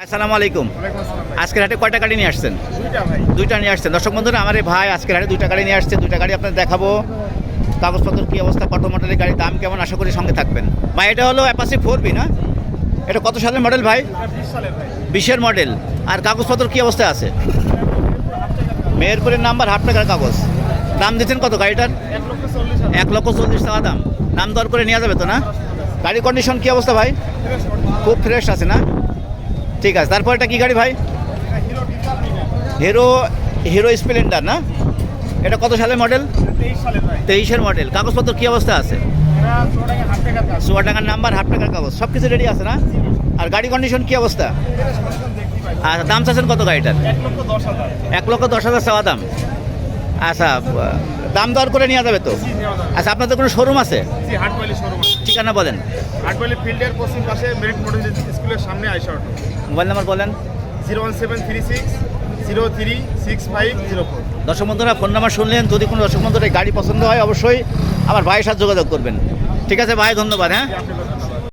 আসসালামু আলাইকুম। আজকের হাটে কয়টা গাড়ি নিয়ে আসছেন? দুইটা নিয়ে আসছেন। দর্শক বন্ধুরা, আমার এই ভাই আজকের হাটে দুইটা গাড়ি নিয়ে আসছে। দুইটা গাড়ি আপনাদের দেখাবো, কাগজপত্র কী অবস্থা, কত মডেলের গাড়ি, দাম কেমন, আশা করি সঙ্গে থাকবেন। ভাই এটা হলো অ্যাপাচি 4B না? এটা কত সালের মডেল ভাই? 20-এর মডেল। আর কাগজপত্র কী অবস্থায় আছে? মেহেরপুরের নাম্বার, হাফ টাকার কাগজ। দাম দিচ্ছেন কত গাড়িটার? 1,40,000 টাকা দাম। দাম দর করে নেওয়া যাবে তো না? গাড়ি কন্ডিশন কী অবস্থা ভাই? খুব ফ্রেশ আছে না? ঠিক আছে। তারপর এটা কী গাড়ি ভাই? হিরো স্প্লেন্ডার না? এটা কত সালের মডেল? 23-এর মডেল। কাগজপত্র কী অবস্থা আছে? 16 টাকার নাম্বার, হাফ টাকার কাগজ, সব কিছু রেডি আছে না? আর গাড়ি কন্ডিশন কী অবস্থা? আচ্ছা, দাম চাচ্ছেন কত গাড়িটার? 1,10,000 চাওয়া দাম। আচ্ছা, দাম দর করে নেওয়া যাবে তো? আচ্ছা, আপনাদের কোনো শোরুম আছে? ঠিকানা বলেন। ফিল্ডের পশ্চিম পাশে মেরিট মডেল স্কুলের সামনে আইসা অটো। মোবাইল নাম্বার বলেন। 01736 036504। দর্শক বন্ধুরা, ফোন নাম্বার শুনলেন। যদি কোনো দর্শক বন্ধুরা গাড়ি পছন্দ হয়, অবশ্যই আমার ভাইয়ের সাথে যোগাযোগ করবেন। ঠিক আছে ভাই, ধন্যবাদ। হ্যাঁ।